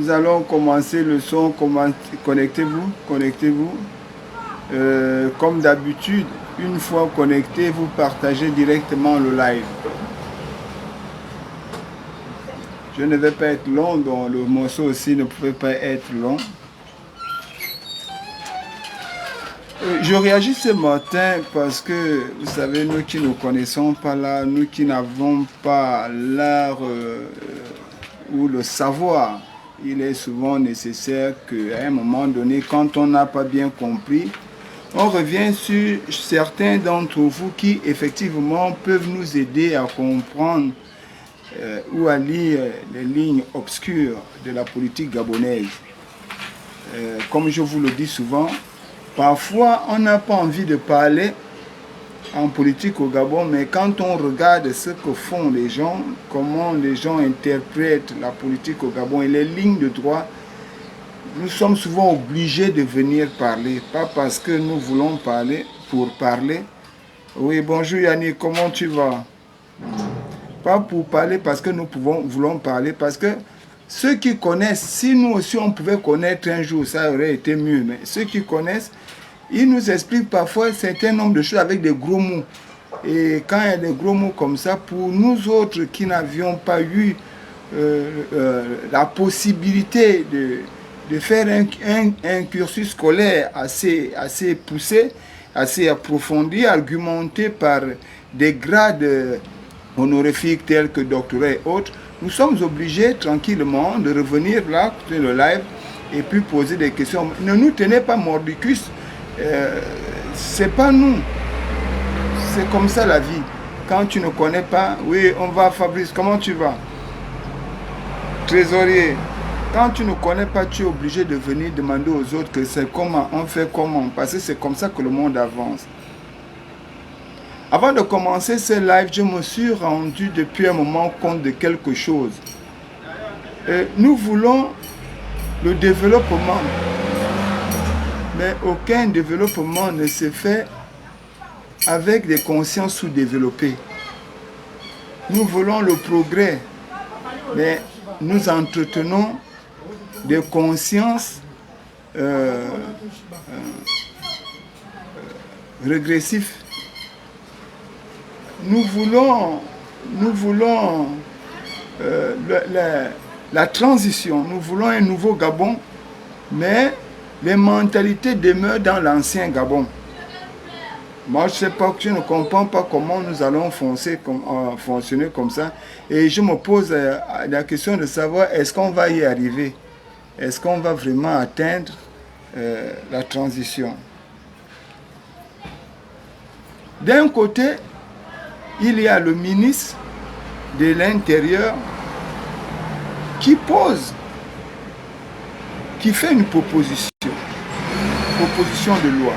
Nous allons commencer le son. Connectez-vous, connectez-vous. Comme d'habitude, une fois connecté, vous partagez directement le live. Je ne vais pas être long, donc le morceau aussi ne pouvait pas être long. Je réagis ce matin parce que, vous savez, nous qui ne connaissons pas l'art, nous qui n'avons pas l'art ou le savoir, il est souvent nécessaire qu'à un moment donné, quand on n'a pas bien compris, on revient sur certains d'entre vous qui, effectivement, peuvent nous aider à comprendre ou à lire les lignes obscures de la politique gabonaise. Comme je vous le dis souvent, parfois on n'a pas envie de parler en politique au Gabon, mais quand on regarde ce que font les gens, comment les gens interprètent la politique au Gabon et les lignes de droit, nous sommes souvent obligés de venir parler, pas parce que nous voulons parler pour parler. Oui, bonjour Yannick, comment tu vas? Pas pour parler parce que nous voulons parler, parce que ceux qui connaissent, si nous aussi on pouvait connaître un jour, ça aurait été mieux, mais ceux qui connaissent, ils nous expliquent parfois un certain nombre de choses avec des gros mots. Et quand il y a des gros mots comme ça, pour nous autres qui n'avions pas eu la possibilité de faire un cursus scolaire assez poussé, assez approfondi, argumenté par des grades honorifiques tels que doctorat et autres, nous sommes obligés tranquillement de revenir là, écouter le live et puis poser des questions. Ne nous tenez pas mordicus, c'est pas nous. C'est comme ça la vie. Quand tu ne connais pas, oui, on va Fabrice, comment tu vas? Trésorier. Quand tu ne connais pas, tu es obligé de venir demander aux autres que c'est comment, on fait comment, parce que c'est comme ça que le monde avance. Avant de commencer ce live, je me suis rendu depuis un moment compte de quelque chose. Nous voulons le développement, mais aucun développement ne se fait avec des consciences sous-développées. Nous voulons le progrès, mais nous entretenons des consciences régressives. Nous voulons la transition, nous voulons un nouveau Gabon, mais les mentalités demeurent dans l'ancien Gabon. Moi, je ne comprends pas comment nous allons fonctionner comme ça. Et je me pose la question de savoir, est-ce qu'on va y arriver? Est-ce qu'on va vraiment atteindre la transition? D'un côté, il y a le ministre de l'Intérieur qui fait une proposition de loi.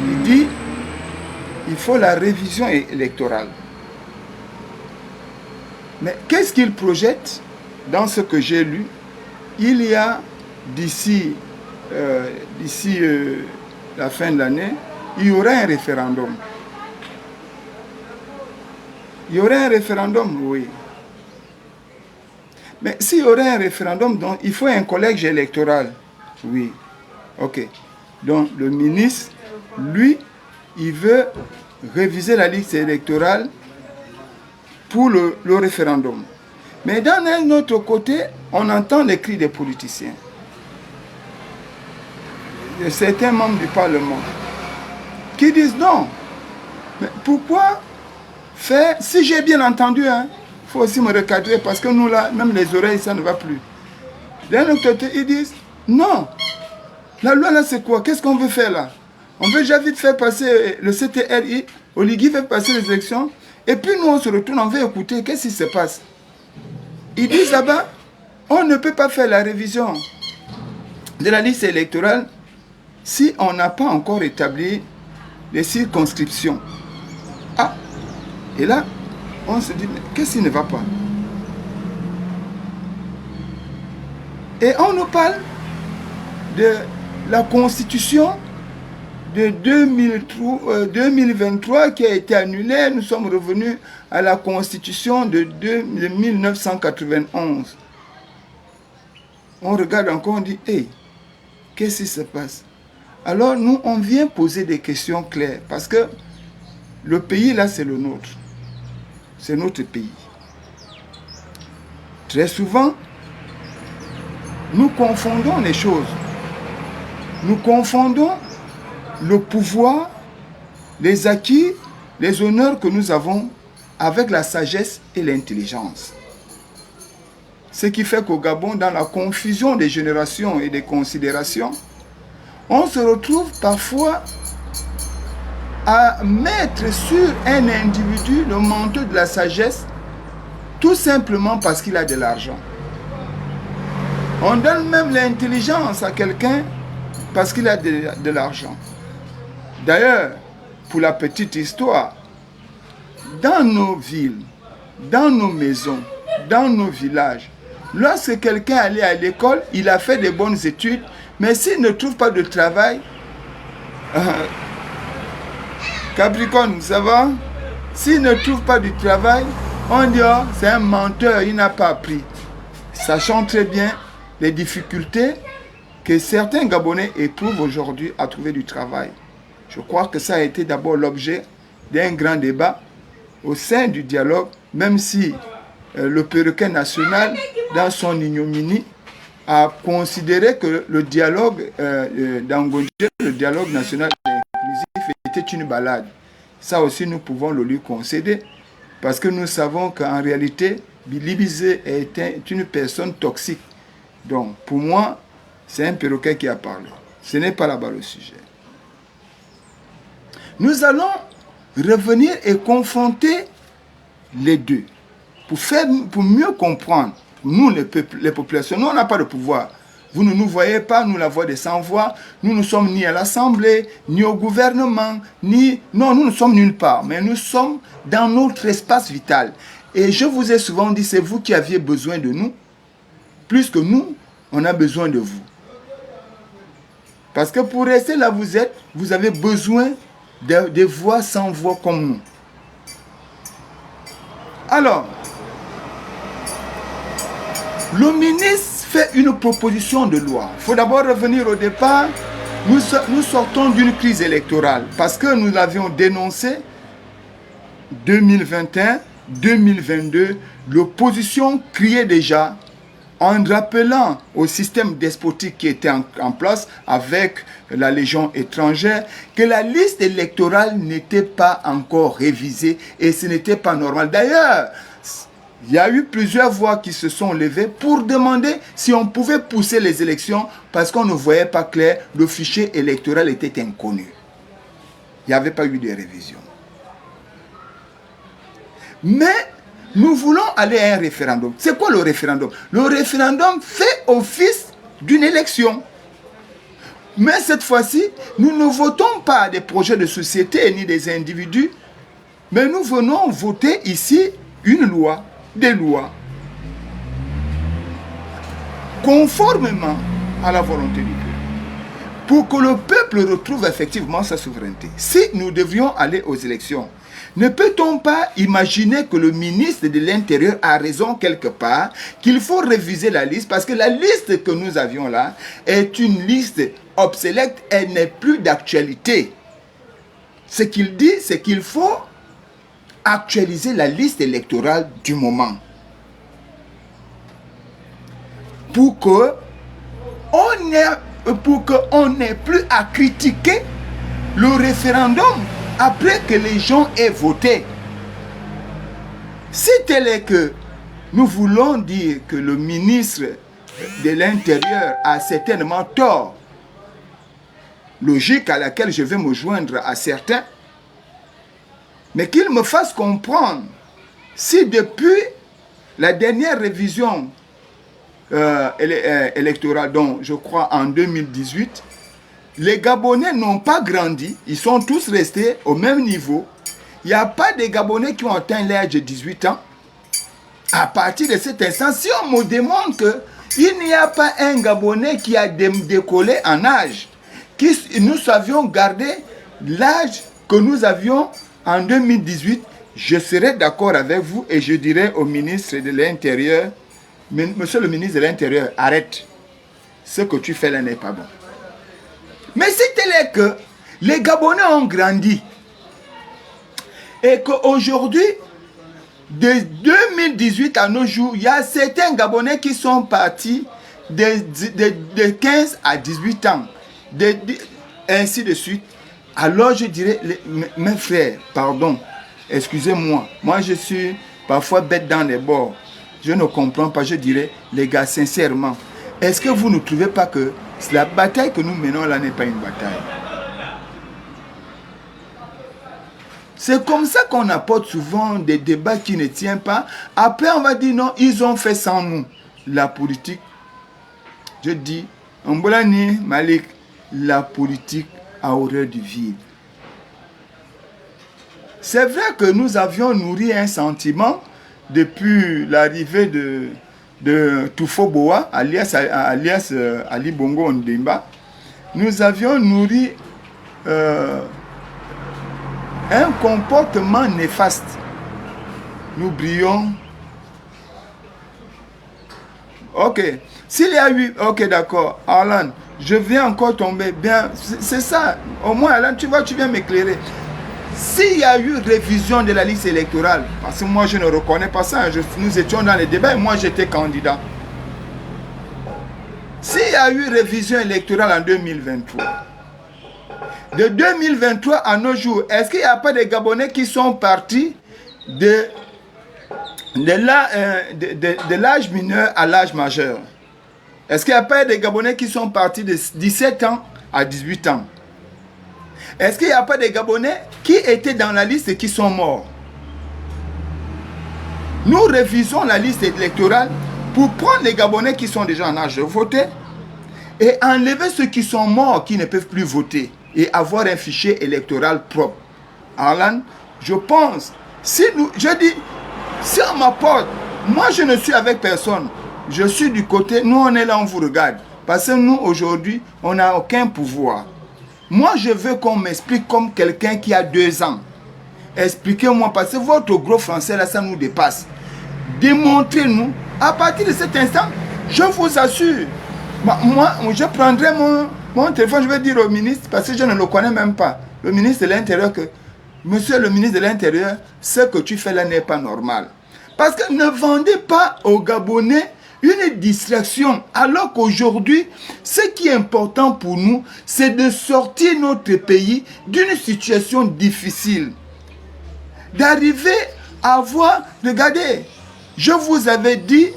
Il dit il faut la révision électorale. Mais qu'est-ce qu'il projette dans ce que j'ai lu? Il y a d'ici la fin de l'année, il y aura un référendum. Il y aurait un référendum, oui. Mais s'il y aurait un référendum, donc, il faut un collège électoral. Oui. Ok. Donc le ministre, lui, il veut réviser la liste électorale pour le référendum. Mais d'un autre côté, on entend les cris des politiciens, de certains membres du Parlement, qui disent non. Mais pourquoi faire, si j'ai bien entendu, il faut aussi me recadrer parce que nous là, même les oreilles, ça ne va plus. D'un autre côté, ils disent non. La loi là, c'est quoi? Qu'est-ce qu'on veut faire là? On veut déjà vite faire passer le CTRI, Oligui fait passer les élections, et puis nous on se retourne, on veut écouter, qu'est-ce qui se passe? Ils disent là-bas, on ne peut pas faire la révision de la liste électorale si on n'a pas encore établi les circonscriptions. Ah, et là, on se dit, mais qu'est-ce qui ne va pas? Et on nous parle de la constitution de 2023 qui a été annulée. Nous sommes revenus à la constitution de 1991. on regarde encore, on dit, hey, qu'est-ce qui se passe? Alors nous, on vient poser des questions claires, parce que le pays là, c'est le nôtre. C'est notre pays. Très souvent, nous confondons les choses. Nous confondons le pouvoir, les acquis, les honneurs que nous avons avec la sagesse et l'intelligence. Ce qui fait qu'au Gabon, dans la confusion des générations et des considérations, on se retrouve parfois à mettre sur un individu le manteau de la sagesse tout simplement parce qu'il a de l'argent. On donne même l'intelligence à quelqu'un parce qu'il a de l'argent. D'ailleurs, pour la petite histoire, dans nos villes, dans nos maisons, dans nos villages, lorsque quelqu'un allait à l'école, il a fait de bonnes études, mais s'il ne trouve pas de travail, Capricorne, ça va? S'il ne trouve pas de travail, on dit, oh, c'est un menteur, il n'a pas appris. Sachant très bien les difficultés que certains Gabonais éprouvent aujourd'hui à trouver du travail. Je crois que ça a été d'abord l'objet d'un grand débat au sein du dialogue, même si le perroquet national, dans son ignominie, a considéré que le dialogue d'Angondje, le dialogue national inclusif, était une balade. Ça aussi, nous pouvons le lui concéder, parce que nous savons qu'en réalité, Bilibizé est une personne toxique. Donc, pour moi, c'est un perroquet qui a parlé. Ce n'est pas là-bas le sujet. Nous allons revenir et confronter les deux pour mieux comprendre. Nous, les populations, nous, on n'a pas de pouvoir. Vous ne nous voyez pas, nous, la voix des sans-voix. Nous ne sommes ni à l'Assemblée, ni au gouvernement, Non, nous ne sommes nulle part, mais nous sommes dans notre espace vital. Et je vous ai souvent dit, c'est vous qui aviez besoin de nous, plus que nous, on a besoin de vous. Parce que pour rester là où vous êtes, vous avez besoin de voix sans voix comme nous. Alors, le ministre fait une proposition de loi. Il faut d'abord revenir au départ. Nous sortons d'une crise électorale parce que nous l'avions dénoncé 2021, 2022. L'opposition criait déjà en rappelant au système despotique qui était en place avec la Légion étrangère que la liste électorale n'était pas encore révisée et ce n'était pas normal. D'ailleurs, il y a eu plusieurs voix qui se sont levées pour demander si on pouvait pousser les élections parce qu'on ne voyait pas clair, le fichier électoral était inconnu. Il n'y avait pas eu de révision. Mais nous voulons aller à un référendum. C'est quoi le référendum? Le référendum fait office d'une élection. Mais cette fois-ci, nous ne votons pas des projets de société ni des individus, mais nous venons voter ici une loi, des lois, conformément à la volonté du peuple, pour que le peuple retrouve effectivement sa souveraineté. Si nous devrions aller aux élections, ne peut-on pas imaginer que le ministre de l'Intérieur a raison quelque part, qu'il faut réviser la liste, parce que la liste que nous avions là est une liste obsolète, elle n'est plus d'actualité. Ce qu'il dit, c'est qu'il faut actualiser la liste électorale du moment. Pour qu'on n'ait plus à critiquer le référendum après que les gens aient voté. Si tel est que nous voulons dire que le ministre de l'Intérieur a certainement tort, logique à laquelle je vais me joindre à certains, mais qu'il me fasse comprendre si depuis la dernière révision électorale, donc je crois en 2018, les Gabonais n'ont pas grandi, ils sont tous restés au même niveau. Il n'y a pas de Gabonais qui ont atteint l'âge de 18 ans. À partir de cet instant, si on me demande qu'il n'y a pas un Gabonais qui a décollé en âge, nous savions garder l'âge que nous avions en 2018, je serai d'accord avec vous et je dirai au ministre de l'Intérieur, Monsieur le ministre de l'Intérieur, arrête. ce que tu fais là n'est pas bon. Mais si tel est que les Gabonais ont grandi et qu'aujourd'hui, de 2018 à nos jours, il y a certains Gabonais qui sont partis de 15 à 18 ans, ainsi de suite. Alors je dirais, mes frères, pardon, excusez-moi, moi je suis parfois bête dans les bords. Je ne comprends pas, je dirais, les gars, sincèrement, est-ce que vous ne trouvez pas que la bataille que nous menons là n'est pas une bataille? C'est comme ça qu'on apporte souvent des débats qui ne tiennent pas. Après, on va dire non, ils ont fait sans nous. La politique, je dis, Mbolani Malik, la politique a horreur du vide. C'est vrai que nous avions nourri un sentiment depuis l'arrivée de Tufo Boa, alias Ali Bongo Ondimba. Nous avions nourri un comportement néfaste. Nous brillons. Ok. S'il y a eu... Ok, d'accord. Alan, je viens encore tomber. Bien, c'est ça. Au moins, Alan, tu vois, tu viens m'éclairer. S'il y a eu révision de la liste électorale, parce que moi, je ne reconnais pas ça. Nous étions dans les débats et moi, j'étais candidat. S'il y a eu révision électorale en 2023, de 2023 à nos jours, est-ce qu'il n'y a pas des Gabonais qui sont partis de l'âge mineur à l'âge majeur? Est-ce qu'il n'y a pas des Gabonais qui sont partis de 17 ans à 18 ans? Est-ce qu'il n'y a pas des Gabonais qui étaient dans la liste et qui sont morts? Nous révisons la liste électorale pour prendre les Gabonais qui sont déjà en âge de voter et enlever ceux qui sont morts, qui ne peuvent plus voter, et avoir un fichier électoral propre. Alan, je pense, si on m'apporte, moi je ne suis avec personne, je suis du côté, nous on est là, on vous regarde, parce que nous aujourd'hui, on n'a aucun pouvoir. Moi je veux qu'on m'explique comme quelqu'un qui a 2 ans. Expliquez-moi, parce que votre gros français là, ça nous dépasse. Démontrez-nous, à partir de cet instant, je vous assure, moi je prendrai mon téléphone, je vais dire au ministre, parce que je ne le connais même pas, le ministre de l'Intérieur, que monsieur le ministre de l'Intérieur, ce que tu fais là n'est pas normal. Parce que ne vendez pas aux Gabonais une distraction, alors qu'aujourd'hui, ce qui est important pour nous, c'est de sortir notre pays d'une situation difficile. D'arriver à voir, regardez, je vous avais dit,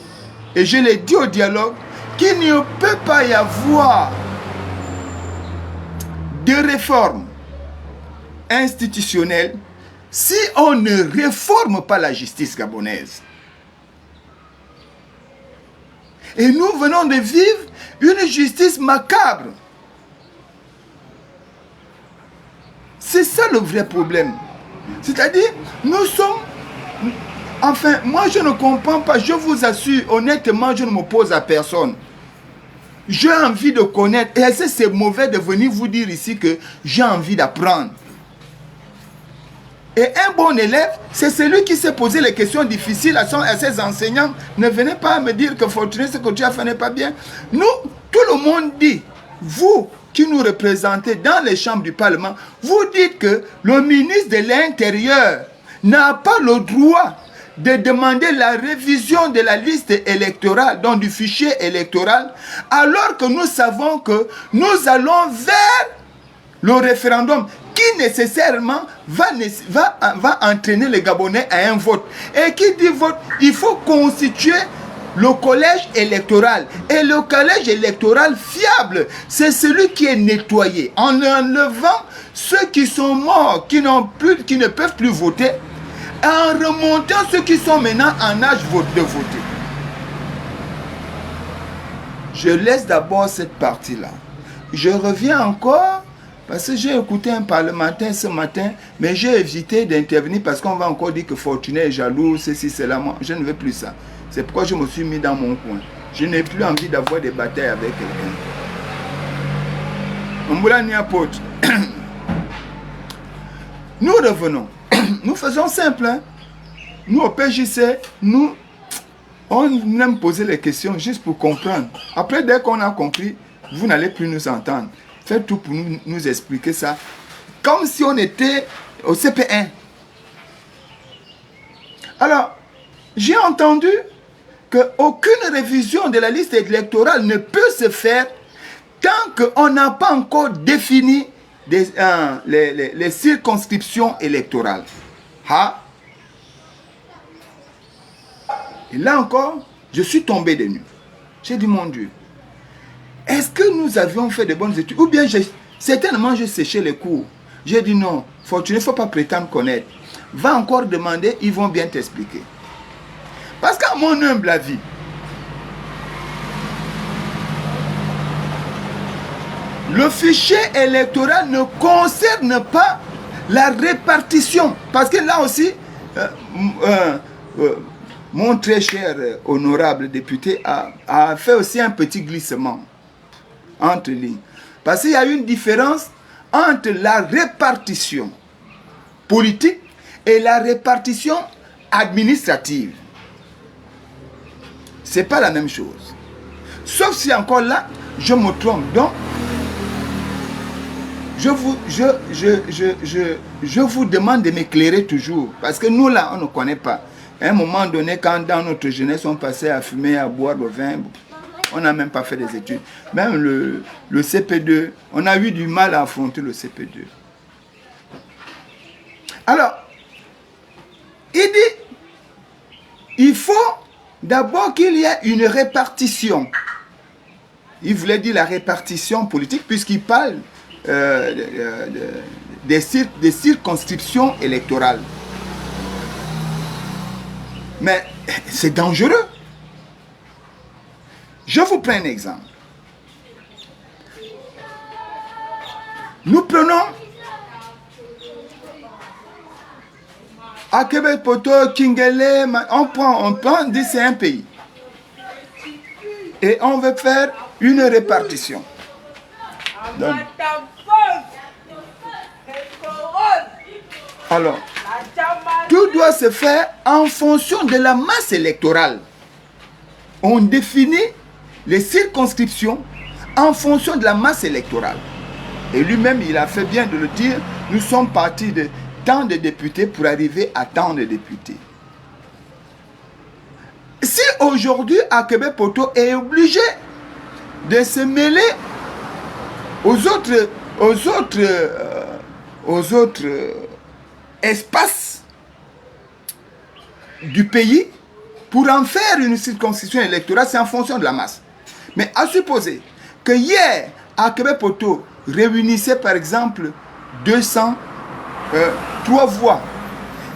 et je l'ai dit au dialogue, qu'il ne peut pas y avoir de réforme institutionnelle si on ne réforme pas la justice gabonaise. Et nous venons de vivre une justice macabre. C'est ça le vrai problème. C'est-à-dire, nous sommes... Enfin, moi je ne comprends pas, je vous assure, honnêtement, je ne m'oppose à personne. J'ai envie de connaître, et c'est mauvais de venir vous dire ici que j'ai envie d'apprendre. Et un bon élève, c'est celui qui s'est posé les questions difficiles à ses enseignants. Ne venez pas me dire que Fortuné, ce que tu as fait n'est pas bien. Nous, tout le monde dit, vous qui nous représentez dans les chambres du Parlement, vous dites que le ministre de l'Intérieur n'a pas le droit de demander la révision de la liste électorale, donc du fichier électoral, alors que nous savons que nous allons vers le référendum qui nécessairement va entraîner les Gabonais à un vote. Et qui dit vote, il faut constituer le collège électoral. Et le collège électoral fiable, c'est celui qui est nettoyé. En enlevant ceux qui sont morts, qui ne peuvent plus voter, en remontant ceux qui sont maintenant en âge de voter. Je laisse d'abord cette partie-là. Je reviens encore, parce que j'ai écouté un parlementaire ce matin, mais j'ai évité d'intervenir parce qu'on va encore dire que Fortuné est jaloux, ceci, cela. Moi, je ne veux plus ça. C'est pourquoi je me suis mis dans mon coin. Je n'ai plus envie d'avoir des batailles avec quelqu'un. Mbolani apôtre. Nous revenons. Nous faisons simple. Hein? Nous, au PJC, on aime poser les questions juste pour comprendre. Après, dès qu'on a compris, vous n'allez plus nous entendre. Faites tout pour nous expliquer ça. Comme si on était au CP1. Alors, j'ai entendu qu'aucune révision de la liste électorale ne peut se faire tant qu'on n'a pas encore défini les circonscriptions électorales. Ah. Et là encore, je suis tombé des nues. J'ai dit, mon Dieu, est-ce que nous avions fait de bonnes études? Ou bien, certainement, j'ai séché les cours. J'ai dit, non, Fortuné, il ne faut pas prétendre connaître. Va encore demander, ils vont bien t'expliquer. Parce qu'à mon humble avis, le fichier électoral ne concerne pas la répartition. Parce que là aussi, mon très cher honorable député a fait aussi un petit glissement entre lignes. Parce qu'il y a une différence entre la répartition politique et la répartition administrative. Ce n'est pas la même chose. Sauf si encore là, je me trompe. Donc, je vous demande de m'éclairer toujours. Parce que nous, là, on ne connaît pas. À un moment donné, quand dans notre jeunesse, on passait à fumer, à boire le vin, on n'a même pas fait des études. Même le CP2, on a eu du mal à affronter le CP2. Alors, il dit, il faut d'abord qu'il y ait une répartition. Il voulait dire la répartition politique, puisqu'il parle des circonscriptions électorales. Mais c'est dangereux. Je vous prends un exemple. Nous prenons Akebe Poto, Kingele, on prend, dit c'est un pays. Et on veut faire une répartition. Donc, alors, tout doit se faire en fonction de la masse électorale. On définit les circonscriptions en fonction de la masse électorale. Et lui-même, il a fait bien de le dire, nous sommes partis de tant de députés pour arriver à tant de députés. Si aujourd'hui, Akebe Poto est obligé de se mêler aux autres espaces du pays pour en faire une circonscription électorale, c'est en fonction de la masse. Mais à supposer que hier, Akebe Poto réunissait par exemple 203 voix.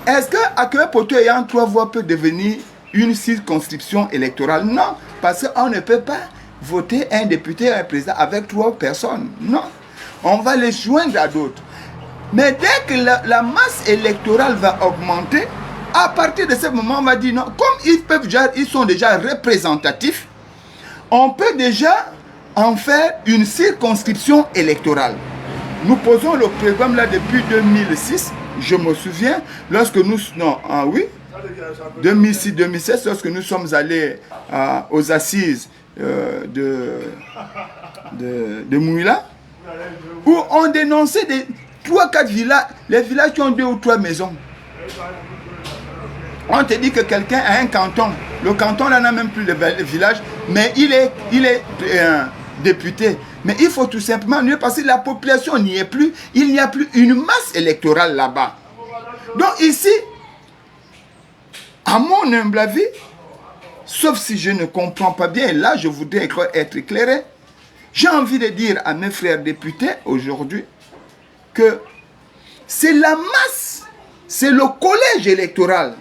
Est-ce que Akebe Poto ayant 3 voix peut devenir une circonscription électorale? Non, parce qu'on ne peut pas voter un député et un président avec 3 personnes. Non, on va les joindre à d'autres. Mais dès que la masse électorale va augmenter, à partir de ce moment, on va dire non, comme ils sont déjà représentatifs, on peut déjà en faire une circonscription électorale. Nous posons le programme là depuis 2006, je me souviens, lorsque nous... Non, oui, 2006-2016, lorsque nous sommes allés aux assises de Mouila, où on dénonçait des 3-4 villages, les villages qui ont 2 ou 3 maisons. On te dit que quelqu'un a un canton. Le canton là n'a même plus de village, mais il est député. Mais il faut tout simplement mieux parce que la population n'y est plus. Il n'y a plus une masse électorale là-bas. Donc ici, à mon humble avis, sauf si je ne comprends pas bien, et là je voudrais être éclairé, j'ai envie de dire à mes frères députés aujourd'hui que c'est la masse, c'est le collège électoral,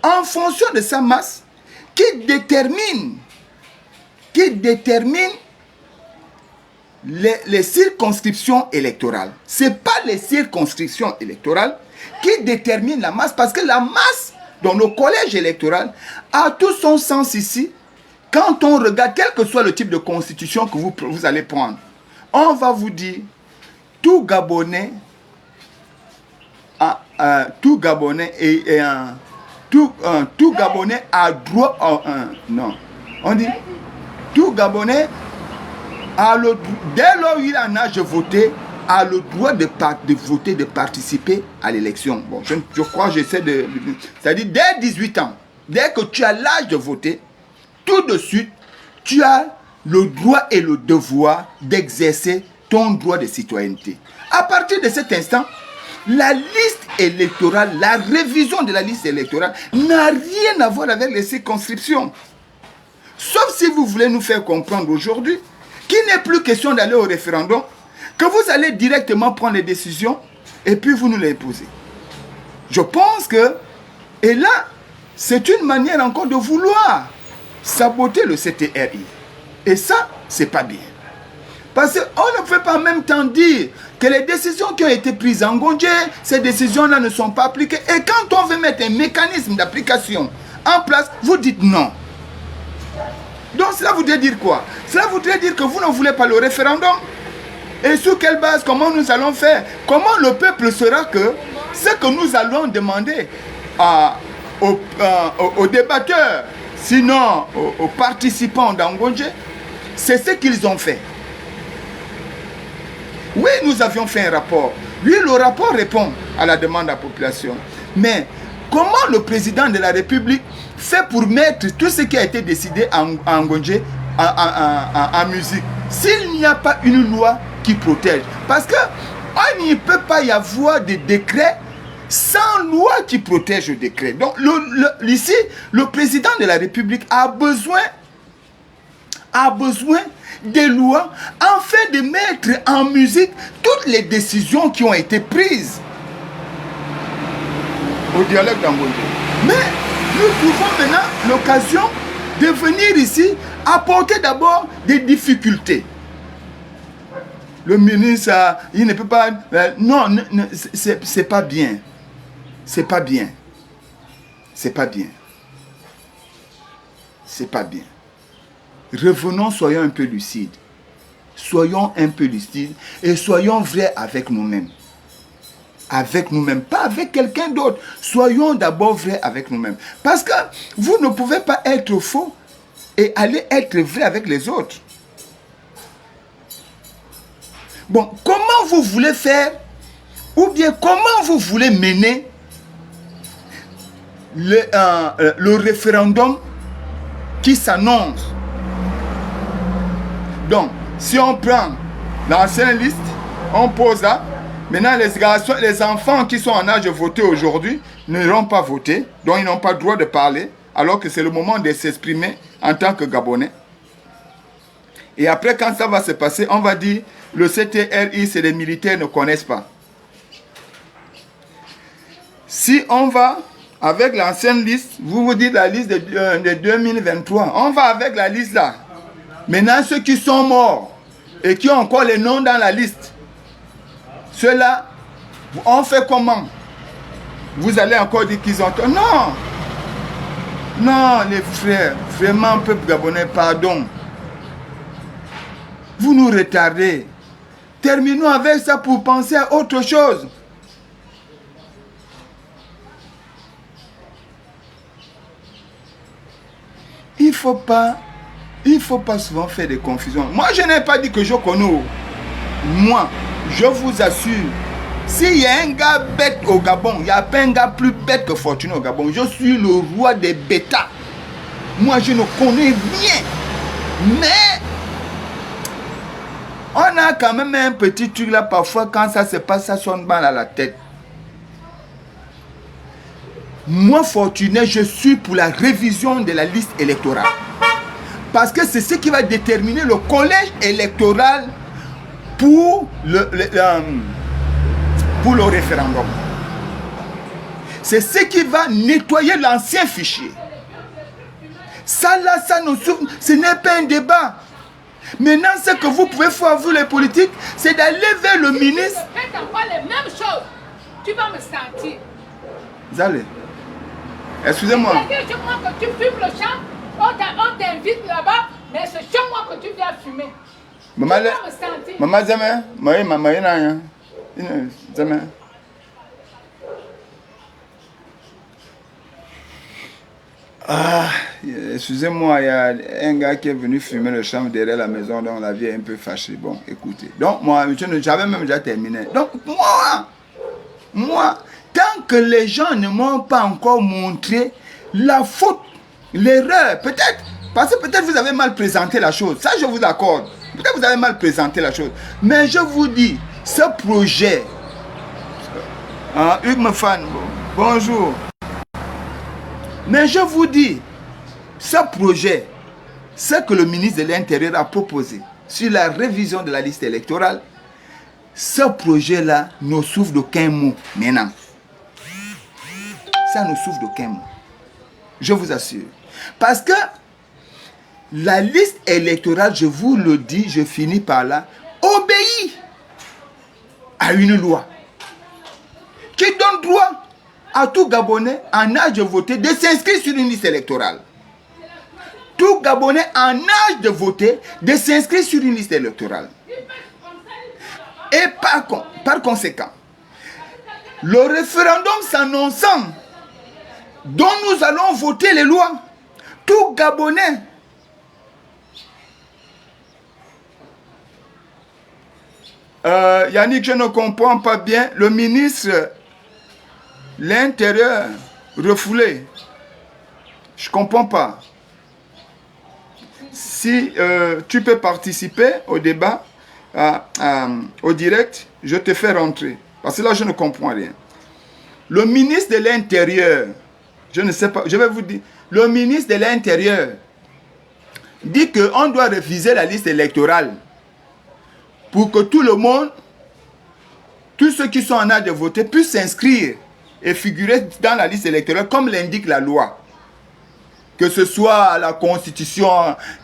en fonction de sa masse, qui détermine les circonscriptions électorales. Ce n'est pas les circonscriptions électorales qui déterminent la masse, parce que la masse, dans le collège électoral, a tout son sens ici. Quand on regarde, quel que soit le type de constitution que vous allez prendre, on va vous dire, tout Gabonais a droit à non. On dit, tout Gabonais dès lors il en a âge de voter, a le droit de voter, de participer à l'élection. Bon, je crois, j'essaie de... C'est-à-dire, dès 18 ans, dès que tu as l'âge de voter, tout de suite, tu as le droit et le devoir d'exercer ton droit de citoyenneté. À partir de cet instant, la liste électorale, la révision de la liste électorale n'a rien à voir avec les circonscriptions. Sauf si vous voulez nous faire comprendre aujourd'hui qu'il n'est plus question d'aller au référendum, que vous allez directement prendre les décisions et puis vous nous les posez. Je pense que, et là, c'est une manière encore de vouloir saboter le CTRI. Et ça, c'est pas bien. Parce qu'on ne peut pas en même temps dire que les décisions qui ont été prises en Ngondje, ces décisions-là ne sont pas appliquées. Et quand on veut mettre un mécanisme d'application en place, vous dites non. Donc cela voudrait dire quoi? Cela voudrait dire que vous ne voulez pas le référendum. Et sur quelle base? Comment nous allons faire? Comment le peuple saura que ce que nous allons demander aux débatteurs, sinon aux participants d'Angondje, c'est ce qu'ils ont fait. Oui, nous avions fait un rapport. Oui, le rapport répond à la demande de la population. Mais comment le président de la République fait pour mettre tout ce qui a été décidé en Ngondje en musique s'il n'y a pas une loi qui protège? Parce qu'il ne peut pas y avoir de décret sans loi qui protège le décret. Donc ici, le président de la République a besoin des lois afin de mettre en musique toutes les décisions qui ont été prises au dialogue d'Angondje. Mais nous trouvons maintenant l'occasion de venir ici apporter d'abord des difficultés. Le ministre, il ne peut pas... non, c'est pas bien. C'est pas bien. C'est pas bien. C'est pas bien. Revenons, soyons un peu lucides. Soyons un peu lucides et soyons vrais avec nous-mêmes. Avec nous-mêmes, pas avec quelqu'un d'autre. Soyons d'abord vrais avec nous-mêmes. Parce que vous ne pouvez pas être faux et aller être vrai avec les autres. Bon, comment vous voulez faire, ou bien comment vous voulez mener le référendum qui s'annonce? Donc, si on prend l'ancienne liste, on pose là, maintenant les enfants qui sont en âge de voter aujourd'hui n'iront pas voter, donc ils n'ont pas le droit de parler, alors que c'est le moment de s'exprimer en tant que Gabonais. Et après, quand ça va se passer, on va dire, le CTRI, c'est les militaires ne connaissent pas. Si on va avec l'ancienne liste, vous dites la liste de 2023, on va avec la liste là. Maintenant, ceux qui sont morts et qui ont encore les noms dans la liste, ceux-là, on fait comment? Vous allez encore dire qu'ils ont tort? Non! Non, les frères, vraiment, peuple gabonais, pardon. Vous nous retardez. Terminons avec ça pour penser à autre chose. Il ne faut pas souvent faire des confusions. Moi, je n'ai pas dit que je connais. Moi, je vous assure, s'il y a un gars bête au Gabon, il n'y a pas un gars plus bête que Fortuné au Gabon. Je suis le roi des bêtas. Moi, je ne connais rien. Mais on a quand même un petit truc là, parfois, quand ça se passe, ça sonne mal à la tête. Moi, Fortuné, je suis pour la révision de la liste électorale. Parce que c'est ce qui va déterminer le collège électoral pour le référendum. C'est ce qui va nettoyer l'ancien fichier. Ça là, ce n'est pas un débat. Maintenant, ce que vous pouvez faire, vous les politiques, c'est d'aller vers le ministre. Tu fais encore les mêmes choses. Tu vas me sentir. Allez. Excusez-moi. C'est moi que tu fumes le champ. On t'invite là-bas, mais c'est chez moi que tu viens fumer. Maman, tu vas me sentir. Maman, jamais. Ah, excusez-moi, il y a un gars qui est venu fumer le champ derrière la maison, donc la vie est un peu fâchée. Bon, écoutez. Donc, moi, j'avais même déjà terminé. Donc, moi, tant que les gens ne m'ont pas encore montré la faute, l'erreur, peut-être, parce que peut-être vous avez mal présenté la chose. Ça, je vous accorde. Peut-être vous avez mal présenté la chose. Mais je vous dis, ce projet, Hugues Mefan, bonjour. Mais je vous dis, ce projet, ce que le ministre de l'Intérieur a proposé sur la révision de la liste électorale, ce projet-là ne souffre d'aucun mot maintenant. Ça ne souffre d'aucun mot. Je vous assure. Parce que la liste électorale, je vous le dis, je finis par là, obéit à une loi qui donne droit à tout Gabonais en âge de voter de s'inscrire sur une liste électorale. Tout Gabonais en âge de voter de s'inscrire sur une liste électorale. Et par conséquent, le référendum s'annonçant, dont nous allons voter les lois, tout Gabonais Yannick, je ne comprends pas bien. Le ministre l'Intérieur refoulé. Je ne comprends pas. Si tu peux participer au débat, au direct, je te fais rentrer. Parce que là, je ne comprends rien. Le ministre de l'Intérieur, je ne sais pas, je vais vous dire, le ministre de l'Intérieur dit qu'on doit réviser la liste électorale pour que tout le monde, tous ceux qui sont en âge de voter, puissent s'inscrire et figurer dans la liste électorale comme l'indique la loi. Que ce soit la constitution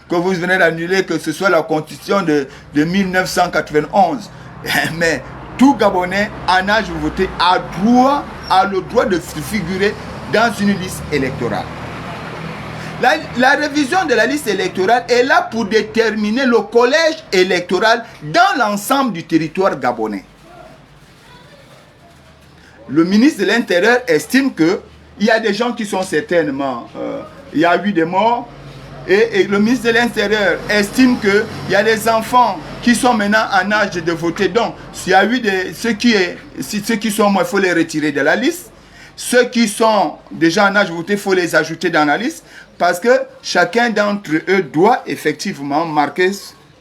que vous venez d'annuler, que ce soit la constitution de 1991. Mais tout Gabonais en âge de voter a le droit de figurer dans une liste électorale. La révision de la liste électorale est là pour déterminer le collège électoral dans l'ensemble du territoire gabonais. Le ministre de l'Intérieur estime qu'il y a des gens qui sont certainement... il y a eu des morts. Et le ministre de l'Intérieur estime qu'il y a des enfants qui sont maintenant en âge de voter. Donc, s'il y a eu ceux qui sont morts, il faut les retirer de la liste. Ceux qui sont déjà en âge de voter, il faut les ajouter dans la liste. Parce que chacun d'entre eux doit effectivement marquer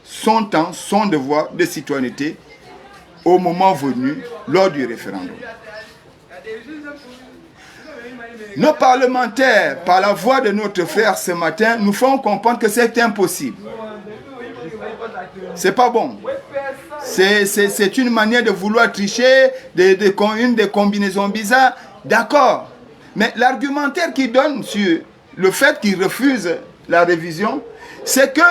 son temps, son devoir de citoyenneté au moment venu, lors du référendum. Nos parlementaires, par la voix de notre frère ce matin, nous font comprendre que c'est impossible. C'est pas bon. C'est une manière de vouloir tricher, une des combinaisons bizarres. D'accord. Mais l'argumentaire qu'il donne sur le fait qu'il refuse la révision, c'est que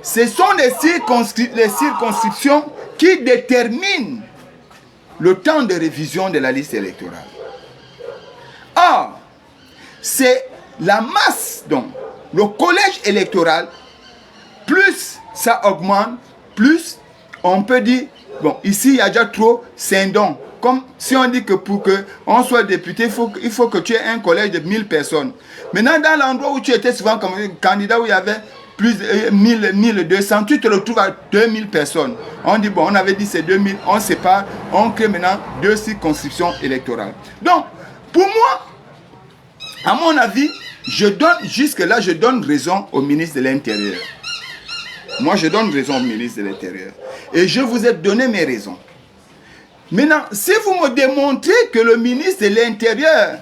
ce sont les circonscriptions qui déterminent le temps de révision de la liste électorale. Or, c'est la masse, donc, le collège électoral, plus ça augmente, plus on peut dire, bon, ici il y a déjà trop, c'est un don. Comme si on dit que pour qu'on soit député, il faut que tu aies un collège de 1000 personnes. Maintenant, dans l'endroit où tu étais souvent comme candidat, où il y avait plus de 1200, tu te retrouves à 2000 personnes. On dit, bon, on avait dit c'est 2000, on sépare, on crée maintenant 2 circonscriptions électorales. Donc, pour moi, à mon avis, jusque-là, je donne raison au ministre de l'Intérieur. Moi, je donne raison au ministre de l'Intérieur. Et je vous ai donné mes raisons. Maintenant, si vous me démontrez que le ministre de l'Intérieur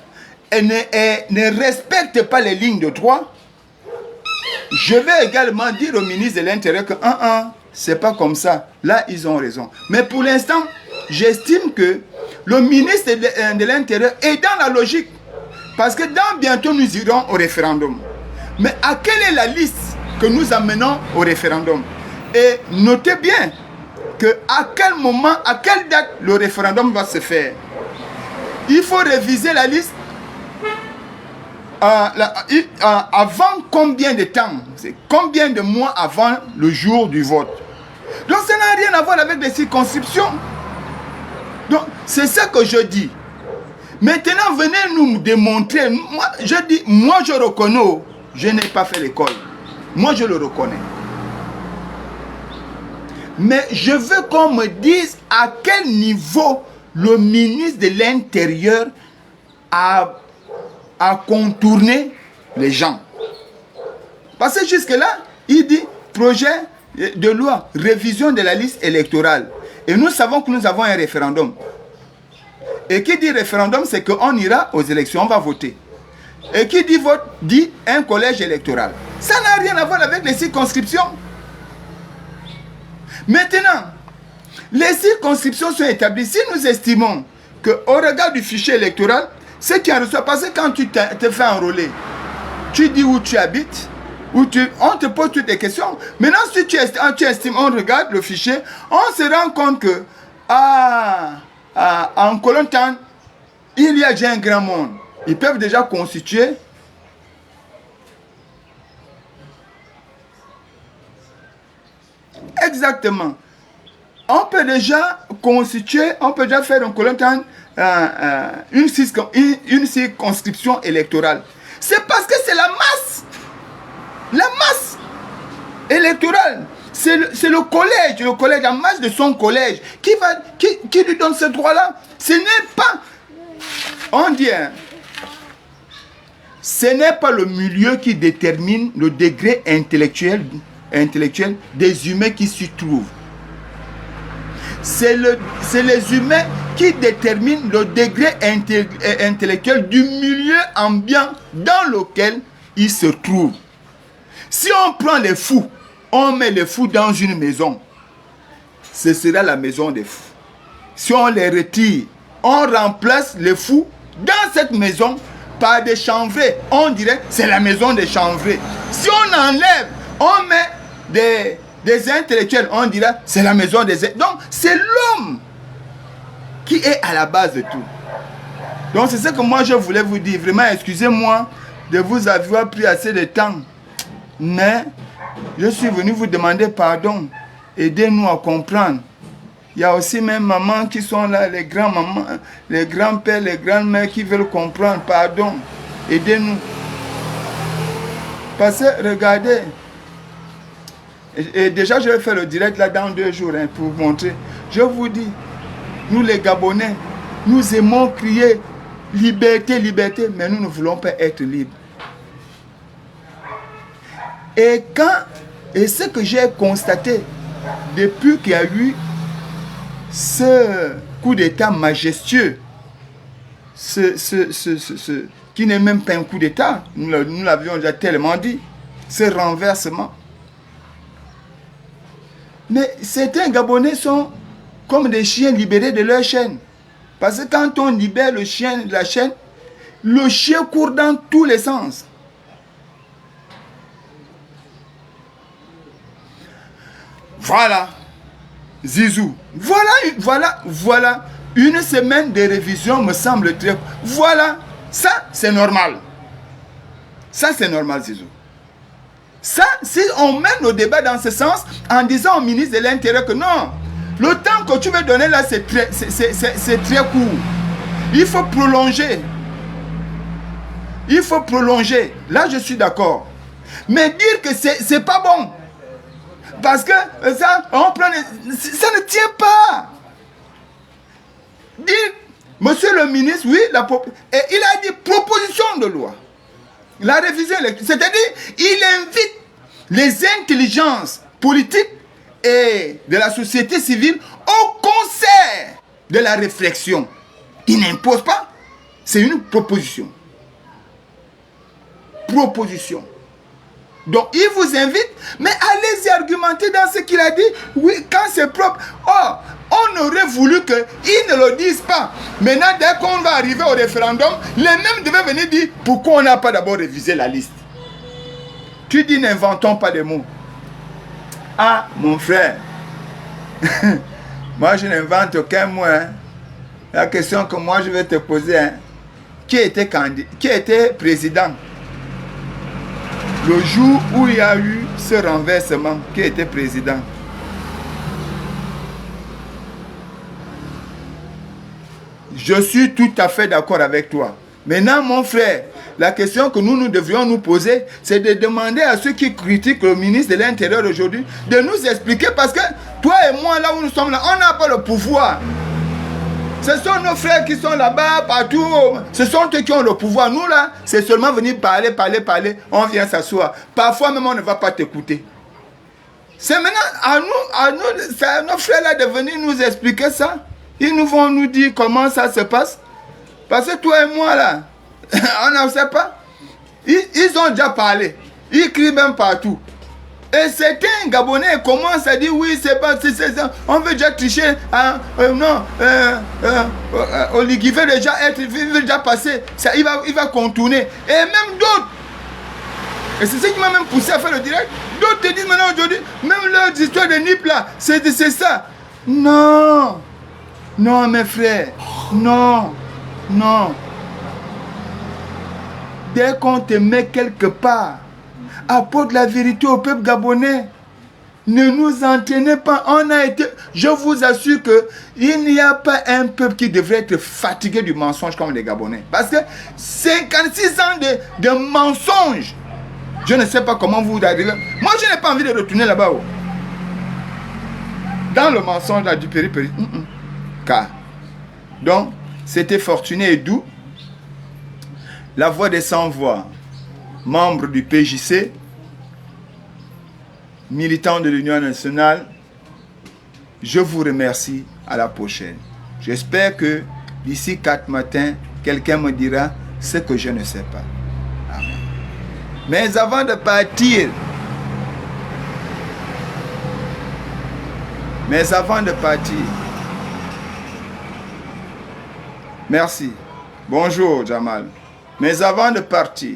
ne respecte pas les lignes de droit, je vais également dire au ministre de l'Intérieur que c'est pas comme ça. Là, ils ont raison. Mais pour l'instant, j'estime que le ministre de l'Intérieur est dans la logique. Parce que bientôt, nous irons au référendum. Mais à quelle est la liste que nous amenons au référendum? Et notez bien à quel moment, à quelle date le référendum va se faire. Il faut réviser la liste avant combien de temps? C'est combien de mois avant le jour du vote? Donc ça n'a rien à voir avec les circonscriptions. Donc c'est ça que je dis. Maintenant, venez nous démontrer. Moi, je dis, moi je reconnais, je n'ai pas fait l'école. Moi, je le reconnais. Mais je veux qu'on me dise à quel niveau le ministre de l'Intérieur a contourné les gens. Parce que jusque-là, il dit projet de loi, révision de la liste électorale. Et nous savons que nous avons un référendum. Et qui dit référendum, c'est qu'on ira aux élections, on va voter. Et qui dit vote, dit un collège électoral. Ça n'a rien à voir avec les circonscriptions. Maintenant, les circonscriptions sont établies. Si nous estimons qu'au regard du fichier électoral, ce qui en reçoit, parce que quand tu te fais enrôler, tu dis où tu habites, on te pose toutes les questions. Maintenant, si tu estimes, on regarde le fichier, on se rend compte que en Kolontan, il y a déjà un grand monde. Ils peuvent déjà constituer exactement. On peut déjà constituer, on peut déjà faire un Kolontan, une circonscription électorale. C'est parce que c'est la masse. La masse électorale. C'est le collège en masse de son collège qui lui donne ce droit-là. Ce n'est pas, on dit, ce n'est pas le milieu qui détermine le degré intellectuel des humains qui s'y trouvent. C'est les humains qui déterminent le degré intellectuel du milieu ambiant dans lequel ils se trouvent. Si on prend les fous, on met les fous dans une maison, ce sera la maison des fous. Si on les retire, on remplace les fous dans cette maison par des chanvrés. On dirait que c'est la maison des chanvrés. Si on enlève, on met des intellectuels, on dirait c'est la maison des... Donc c'est l'homme qui est à la base de tout. Donc c'est ce que moi je voulais vous dire. Vraiment, excusez-moi de vous avoir pris assez de temps. Mais je suis venu vous demander pardon. Aidez-nous à comprendre. Il y a aussi même mamans qui sont là, les grands-mamans, les grands-pères, les grands-mères qui veulent comprendre. Pardon. Aidez-nous. Parce que, regardez, et déjà je vais faire le direct là dans 2 jours pour vous montrer. Je vous dis, nous les Gabonais, nous aimons crier liberté, liberté, mais nous ne voulons pas être libres. Et ce que j'ai constaté depuis qu'il y a eu ce coup d'état majestueux, qui n'est même pas un coup d'état, nous l'avions déjà tellement dit, ce renversement. Mais certains Gabonais sont comme des chiens libérés de leur chaîne. Parce que quand on libère le chien de la chaîne, le chien court dans tous les sens. Voilà, Zizou. Voilà. Une semaine de révision me semble très... Voilà, ça c'est normal. Ça c'est normal, Zizou. Ça, si on mène le débat dans ce sens, en disant au ministre de l'Intérieur que non, le temps que tu veux donner là, c'est très court. Il faut prolonger. Il faut prolonger. Là, je suis d'accord. Mais dire que c'est pas bon. Parce que ça, ça ne tient pas. Dire, monsieur le ministre, oui, et il a dit proposition de loi. La révision, c'est-à-dire, il invite les intelligences politiques et de la société civile au concert de la réflexion. Il n'impose pas, c'est une proposition. Proposition. Donc, il vous invite, mais allez-y argumenter dans ce qu'il a dit. Oui, quand c'est propre. Oh, on aurait voulu qu'ils ne le disent pas. Maintenant, dès qu'on va arriver au référendum, les mêmes devaient venir dire pourquoi on n'a pas d'abord révisé la liste. Tu dis n'inventons pas de mots. Ah, mon frère. Moi, je n'invente aucun mot. Hein. La question que moi, je vais te poser, hein. Qui était président le jour où il y a eu ce renversement? Qui était président? Je suis tout à fait d'accord avec toi. Maintenant, mon frère, la question que nous devrions nous poser, c'est de demander à ceux qui critiquent le ministre de l'Intérieur aujourd'hui de nous expliquer, parce que toi et moi, là où nous sommes là, on n'a pas le pouvoir. Ce sont nos frères qui sont là-bas, partout. Ce sont eux qui ont le pouvoir. Nous, là, c'est seulement venir parler. On vient s'asseoir. Parfois, même, on ne va pas t'écouter. C'est maintenant à nos frères là de venir nous expliquer ça. Ils nous vont nous dire comment ça se passe. Parce que toi et moi, là, on ne sait pas. Ils ont déjà parlé. Ils crient même partout. Et certains Gabonais commencent à dire oui, c'est pas, on veut déjà tricher. Olivier veut déjà passer. Ça, il va contourner. Et même d'autres. Et c'est ce qui m'a même poussé à faire le direct. D'autres te disent maintenant aujourd'hui, même leur histoire de NIP là, c'est ça. Non. Non, mes frères. Non. Dès qu'on te met quelque part, apporte la vérité au peuple gabonais. Ne nous entraînez pas. Je vous assure que il n'y a pas un peuple qui devrait être fatigué du mensonge comme les Gabonais. Parce que 56 ans de mensonges. Je ne sais pas comment vous arrivez. Moi, je n'ai pas envie de retourner là-bas. Dans le mensonge là, du péripéri. Car. Donc, c'était Fortuné et Doux, la voix des sans-voix, membre du PJC, militant de l'Union nationale. Je vous remercie. À la prochaine. J'espère que d'ici 4 matins, quelqu'un me dira ce que je ne sais pas. Amen. Mais avant de partir, merci. Bonjour Jamal. Mais avant de partir,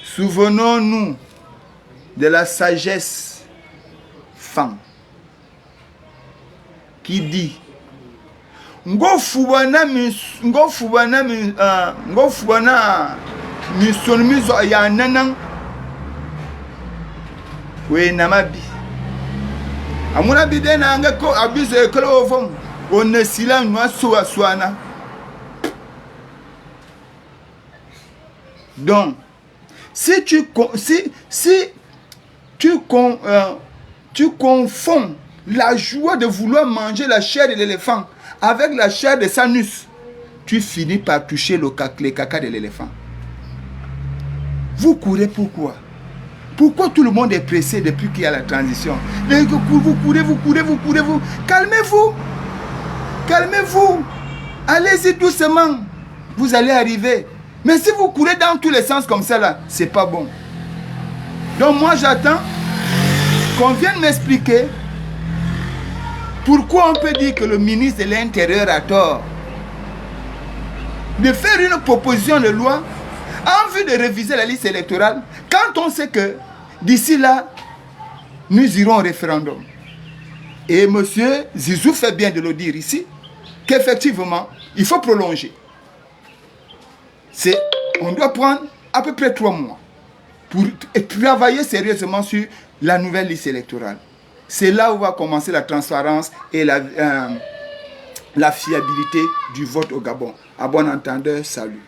souvenons-nous de la sagesse femme qui dit ngofubana misonmizo ya nanan we namabi amuna bidena ngako abiso ekolo ovom onesila nwa soaswana. Donc si tu confonds la joie de vouloir manger la chair de l'éléphant avec la chair de Sanus, tu finis par toucher les caca de l'éléphant. Vous courez pourquoi? Pourquoi tout le monde est pressé depuis qu'il y a la transition? Vous courez. Calmez-vous. Allez-y doucement. Vous allez arriver. Mais si vous courez dans tous les sens comme ça là, c'est pas bon. Donc moi j'attends qu'on vienne m'expliquer pourquoi on peut dire que le ministre de l'Intérieur a tort de faire une proposition de loi en vue de réviser la liste électorale quand on sait que d'ici là, nous irons au référendum. Et M. Zizou fait bien de le dire ici, qu'effectivement, il faut prolonger. On doit prendre à peu près 3 mois pour travailler sérieusement sur la nouvelle liste électorale. C'est là où va commencer la transparence et la fiabilité du vote au Gabon. À bon entendeur, salut.